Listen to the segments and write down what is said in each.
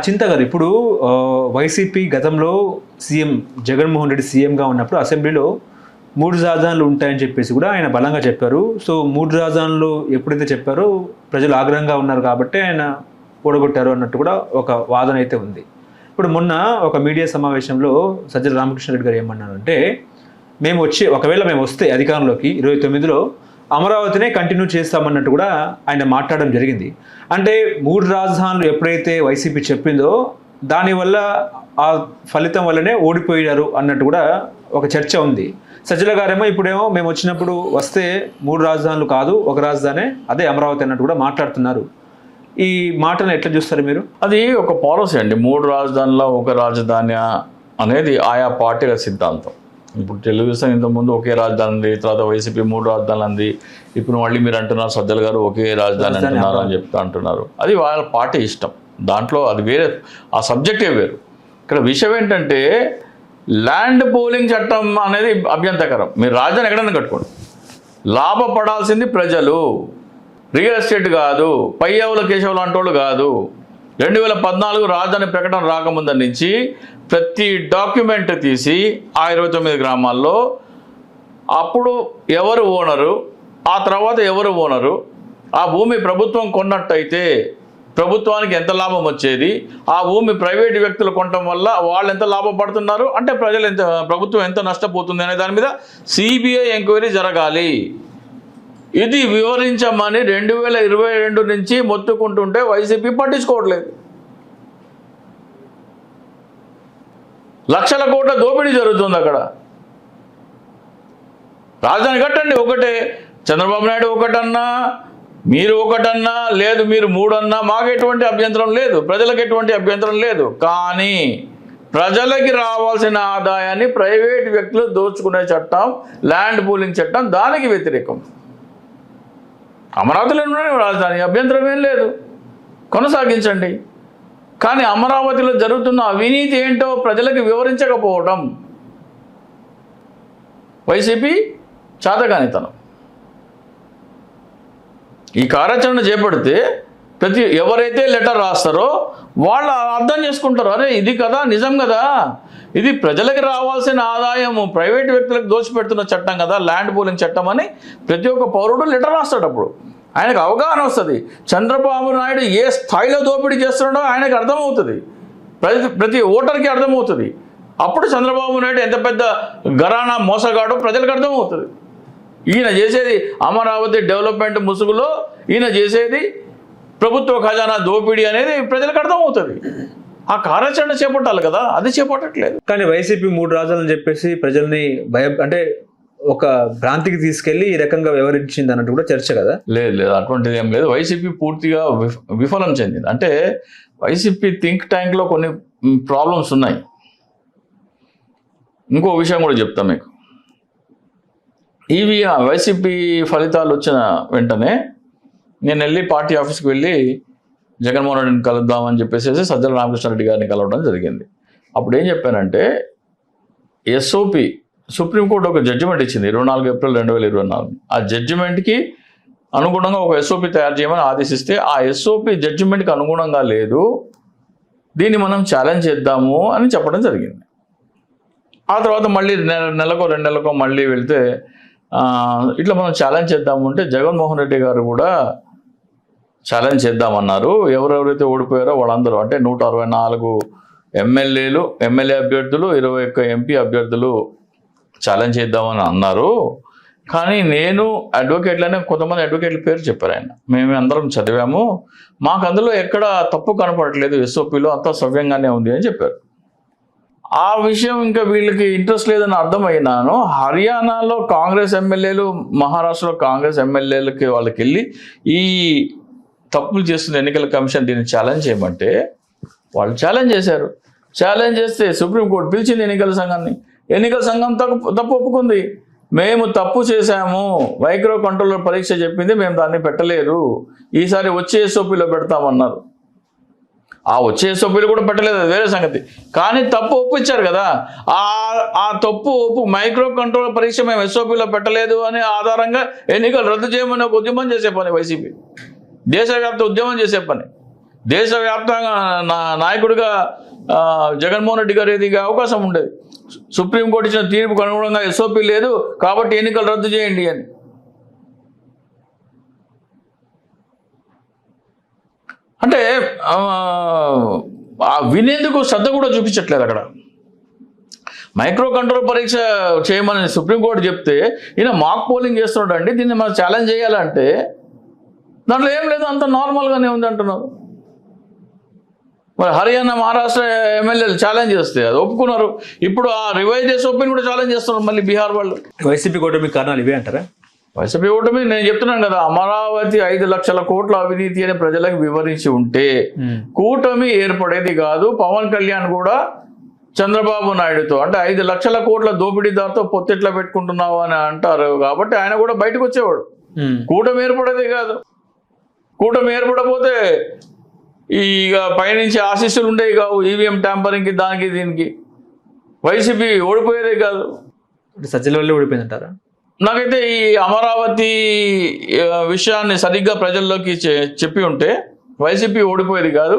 చింత గారు ఇప్పుడు వైసీపీ గతంలో సీఎం జగన్మోహన్ రెడ్డి సీఎంగా ఉన్నప్పుడు అసెంబ్లీలో 3 రాజధానులు ఉంటాయని చెప్పేసి కూడా ఆయన బలంగా చెప్పారు. సో 3 రాజధానులు ఎప్పుడైతే చెప్పారో ప్రజలు ఆగ్రహంగా ఉన్నారు కాబట్టి ఆయన ఓడగొట్టారు అన్నట్టు కూడా ఒక వాదన అయితే ఉంది. ఇప్పుడు మొన్న ఒక మీడియా సమావేశంలో సజ్జల రామకృష్ణారెడ్డి గారు ఏమన్నారంటే, ఒకవేళ మేము వస్తే అధికారంలోకి 29లో అమరావతినే కంటిన్యూ చేస్తామన్నట్టు కూడా ఆయన మాట్లాడడం జరిగింది. అంటే 3 రాజధానులు ఎప్పుడైతే వైసీపీ చెప్పిందో దానివల్ల ఆ ఫలితం వల్లనే ఓడిపోయారు అన్నట్టు కూడా ఒక చర్చ ఉంది. సజ్జల గారేమో ఇప్పుడేమో మేము వచ్చినప్పుడు వస్తే 3 రాజధానులు కాదు, ఒక రాజధానే, అదే అమరావతి అన్నట్టు కూడా మాట్లాడుతున్నారు. ఈ మాటను ఎట్లా చూస్తారు మీరు? అది ఒక పాలసీ అండి. 3 రాజధానుల ఒక రాజధాని అనేది ఆయా పార్టీల సిద్ధాంతం. ఇప్పుడు తెలుగుదేశం ఇంతకుముందు ఒకే రాజధాని ఉంది, తర్వాత వైసీపీ 3 రాజధానులు అంది. ఇప్పుడు మళ్ళీ మీరు అంటున్నారు సజ్జల గారు ఒకే రాజధాని అంటున్నారు అని చెప్తూ అంటున్నారు. అది వాళ్ళ పార్టీ ఇష్టం, దాంట్లో అది వేరే, ఆ సబ్జెక్టే వేరు. ఇక్కడ విషయం ఏంటంటే ల్యాండ్ పూలింగ్ చట్టం అనేది అభ్యంతరకరం. మీరు రాజధాని ఎక్కడైనా కట్టుకోండి, లాభపడాల్సింది ప్రజలు, రియల్ ఎస్టేట్ కాదు, పయ్యవుల కేశవులు అంటోళ్ళు కాదు. 2014 రాజధాని ప్రకటన రాకముందు నుంచి ప్రతి డాక్యుమెంట్ తీసి ఆ 29 గ్రామాల్లో అప్పుడు ఎవరు ఓనరు, ఆ తర్వాత ఎవరు ఓనరు, ఆ భూమి ప్రభుత్వం కొన్నట్టయితే ప్రభుత్వానికి ఎంత లాభం వచ్చేది, ఆ భూమి ప్రైవేట్ వ్యక్తులు కొనటం వల్ల వాళ్ళు ఎంత లాభపడుతున్నారు, అంటే ప్రభుత్వం ఎంత నష్టపోతుంది అనే దాని మీద సిబిఐ ఎంక్వైరీ జరగాలి. ఇది వివరించమని 2022 నుంచి మొత్తుకుంటుంటే వైసీపీ పట్టించుకోవట్లేదు. లక్షల కోట్ల దోపిడీ జరుగుతుంది అక్కడ. రాజధాని కట్టండి, ఒకటే. చంద్రబాబు నాయుడు ఒకటన్నా, మీరు ఒకటన్నా, లేదు మీరు 3 అన్నా, మాకు ఎటువంటి అభ్యంతరం లేదు, ప్రజలకు ఎటువంటి అభ్యంతరం లేదు. కానీ ప్రజలకి రావాల్సిన ఆదాయాన్ని ప్రైవేట్ వ్యక్తులు దోచుకునే చట్టం, ల్యాండ్ పూలింగ్ చట్టం, దానికి వ్యతిరేకం. అమరావతిలోనే రాజధాని, అభ్యంతరం ఏం లేదు, కొనసాగించండి. కానీ అమరావతిలో జరుగుతున్న అవినీతి ఏంటో ప్రజలకు వివరించకపోవడం వైసీపీ చాతకానితనం. ఈ కార్యాచరణ చేపడితే ఎవరైతే లెటర్ రాస్తారో వాళ్ళు అర్థం చేసుకుంటారు, అరే ఇది కదా, నిజం కదా, ఇది ప్రజలకు రావాల్సిన ఆదాయము ప్రైవేట్ వ్యక్తులకు దోచిపెడుతున్న చట్టం కదా ల్యాండ్ పూలింగ్ చట్టం అని ప్రతి ఒక్క పౌరుడు లెటర్ రాస్తాడు. అప్పుడు ఆయనకు అవగాహన వస్తుంది, చంద్రబాబు నాయుడు ఏ స్థాయిలో దోపిడీ చేస్తున్నాడో ఆయనకు అర్థమవుతుంది, ప్రతి ఓటర్కి అర్థమవుతుంది. అప్పుడు చంద్రబాబు నాయుడు ఎంత పెద్ద ఘరానా మోసగాడో ప్రజలకు అర్థమవుతుంది. ఈయన చేసేది అమరావతి డెవలప్మెంట్ ముసుగులో ఈయన చేసేది ప్రభుత్వ ఖజానా దోపిడీ అనేది ప్రజలకు అర్థమవుతుంది. ఆ కార్యాచరణ చేపట్టాలి కదా, అది చేపట్టట్లేదు. కానీ వైసీపీ 3 రాజధానులు చెప్పేసి ప్రజల్ని అంటే ఒక భ్రాంతికి తీసుకెళ్లి ఈ రకంగా వ్యవహరించింది అన్నట్టు కూడా చర్చ కదా. లేదు, అటువంటిది ఏం లేదు. వైసీపీ పూర్తిగా విఫలం చెందింది. అంటే వైసీపీ థింక్ ట్యాంక్లో కొన్ని ప్రాబ్లమ్స్ ఉన్నాయి. ఇంకో విషయం కూడా చెప్తాం మీకు. ఇవి వైసీపీ ఫలితాలు వచ్చిన వెంటనే నేను వెళ్ళి పార్టీ ఆఫీస్కి వెళ్ళి జగన్మోహన్ రెడ్డిని కలుద్దామని చెప్పేసి సజ్జల రామకృష్ణారెడ్డి గారిని కలవడం జరిగింది. అప్పుడు ఏం చెప్పానంటే, ఎస్ఓపి సుప్రీంకోర్టు ఒక జడ్జిమెంట్ ఇచ్చింది 24 ఏప్రిల్ 2024. ఆ జడ్జిమెంట్కి అనుగుణంగా ఒక ఎస్ఓపి తయారు చేయమని ఆదేశిస్తే ఆ ఎస్ఓపి జడ్జిమెంట్కి అనుగుణంగా లేదు, దీన్ని మనం ఛాలెంజ్ చేద్దాము అని చెప్పడం జరిగింది. ఆ తర్వాత మళ్ళీ నెలకో 2 నెలలకో మళ్ళీ వెళ్తే ఇట్లా మనం ఛాలెంజ్ చేద్దాము అంటే జగన్మోహన్ రెడ్డి గారు కూడా ఛాలెంజ్ చేద్దామన్నారు. ఎవరెవరైతే ఓడిపోయారో వాళ్ళందరూ, అంటే 164 ఎమ్మెల్యే అభ్యర్థులు, 21 ఎంపీ అభ్యర్థులు ఛాలెంజ్ చేద్దామని అన్నారు. కానీ నేను అడ్వకేట్లనే కొంతమంది అడ్వకేట్ల పేరు చెప్పారు ఆయన. మేము అందరం చదివాము, మాకు అందులో ఎక్కడ తప్పు కనపడట్లేదు, ఎస్ఓపిలో అంతా సవ్యంగానే ఉంది అని చెప్పారు. ఆ విషయం ఇంకా వీళ్ళకి ఇంట్రెస్ట్ లేదని అర్థమైనాను. హర్యానాలో కాంగ్రెస్ ఎమ్మెల్యేలు, మహారాష్ట్రలో కాంగ్రెస్ ఎమ్మెల్యేలకి వాళ్ళకి వెళ్ళి ఈ తప్పులు చేస్తున్న ఎన్నికల కమిషన్ దీన్ని ఛాలెంజ్ చేయమంటే వాళ్ళు ఛాలెంజ్ చేశారు. ఛాలెంజ్ చేస్తే సుప్రీంకోర్టు పిలిచింది ఎన్నికల సంఘం తప్పు ఒప్పుకుంది. మేము తప్పు చేశాము, మైక్రో కంట్రోలర్ పరీక్ష చెప్పింది, మేము దాన్ని పెట్టలేదు, ఈసారి వచ్చే ఎస్ఓపిలో పెడతామన్నారు. ఆ వచ్చే ఎస్ఓపీలు కూడా పెట్టలేదు, అది వేరే సంగతి. కానీ తప్పు ఒప్పించారు కదా, ఆ తప్పు మైక్రో కంట్రోల్ పరీక్ష మేము ఎస్ఓపీలో పెట్టలేదు అనే ఆధారంగా ఎన్నికలు రద్దు చేయమని ఒక ఉద్యమం చేసే పని వైసీపీ, దేశవ్యాప్త ఉద్యమం చేసే పని. దేశవ్యాప్తంగా నాయకుడిగా జగన్మోహన్ రెడ్డి గారు ఎదిగే అవకాశం ఉండేది. సుప్రీంకోర్టు ఇచ్చిన తీర్పుకు అనుగుణంగా ఎస్ఓపి లేదు కాబట్టి ఎన్నికలు రద్దు చేయండి అని. అంటే వినేందుకు శ్రద్ధ కూడా చూపించట్లేదు అక్కడ. మైక్రో కంట్రోల్ పరీక్ష చేయమని సుప్రీంకోర్టు చెప్తే ఈయన మాక్ పోలింగ్ చేస్తున్నాడు అండి, దీన్ని మనం ఛాలెంజ్ చేయాలంటే దాంట్లో ఏం లేదు, అంత నార్మల్గానే ఉంది అంటున్నారు. మరి హర్యానా మహారాష్ట్ర ఎమ్మెల్యేలు ఛాలెంజ్ చేస్తే అది ఒప్పుకున్నారు. ఇప్పుడు ఆ రివైజ్ చేసి ఓపెన్ కూడా ఛాలెంజ్ చేస్తున్నారు మళ్ళీ బీహార్ వాళ్ళు. వైసీపీ కూటమి కారణాలు ఇవే అంటారా? వైసీపీ ఓటమి నేను చెప్తున్నాను కదా, అమరావతి 5 లక్షల కోట్ల అవినీతి అని ప్రజలకు వివరించి ఉంటే కూటమి ఏర్పడేది కాదు. పవన్ కళ్యాణ్ కూడా చంద్రబాబు నాయుడుతో అంటే 5 లక్షల కోట్ల దోపిడీదారుతో పొత్తెట్లా పెట్టుకుంటున్నావు అని అంటారు కాబట్టి ఆయన కూడా బయటకు వచ్చేవాడు. కూటమి ఏర్పడేది కాదు. కూటమి ఏర్పడపోతే ఇక పైనుంచి ఆశీస్సులు ఉండేవి కావు. ఈవీఎం ట్యాంపరింగ్కి దానికి దీనికి వైసీపీ ఓడిపోయేదే కాదు. సజ్జల వల్లే ఓడిపోయిందంటారా? నాకైతే ఈ అమరావతి విషయాన్ని సరిగ్గా ప్రజల్లోకి చెప్పి ఉంటే వైసీపీ ఓడిపోయేది కాదు.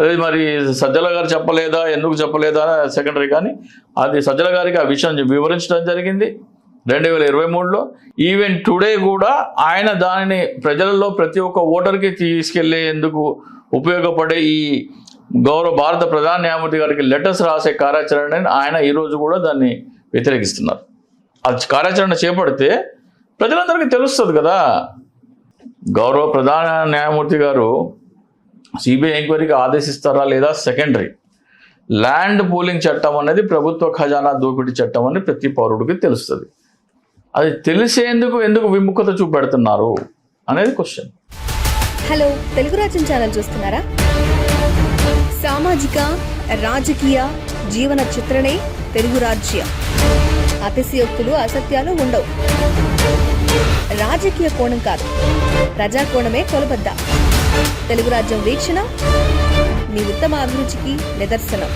అది మరి సజ్జల గారు చెప్పలేదా, ఎందుకు చెప్పలేదా సెకండరీ, కానీ అది సజ్జల గారికి ఆ విషయం వివరించడం జరిగింది 2023లో. ఈవెన్ టుడే కూడా ఆయన దానిని ప్రజలలో ప్రతి ఒక్క ఓటర్కి తీసుకెళ్లేందుకు ఉపయోగపడే ఈ గౌరవ భారత ప్రధాన న్యాయమూర్తి గారికి లెటర్స్ రాసే కార్యాచరణని ఆయన ఈరోజు కూడా దాన్ని వ్యతిరేకిస్తున్నారు. అది కార్యాచరణ చేపడితే ప్రజలందరికీ తెలుస్తుంది కదా. గౌరవ ప్రధాన న్యాయమూర్తి గారు సిబిఐ ఎంక్వైరీకి ఆదేశిస్తారా లేదా సెకండరీ. ల్యాండ్ పూలింగ్ చట్టం అనేది ప్రభుత్వ ఖజానా దోపిడీ చట్టం అని ప్రతి పౌరుడికి తెలుస్తుంది. అది తెలిసేందుకు ఎందుకు విముఖత చూపెడుతున్నారు అనేది క్వశ్చన్. హలో, తెలుగు రాజ్యం ఛానల్ చూస్తున్నారా? సామాజిక రాజకీయ జీవన చిత్రణే తెలుగు రాజ్యం. అతిశయోక్తులు అసత్యాలు ఉండవు. రాజకీయ కోణం కాదు, ప్రజా కోణమే కొలబద్ద. తెలుగు రాజ్యం వీక్షణ మీ ఉత్తమ అభిరుచికి నిదర్శనం.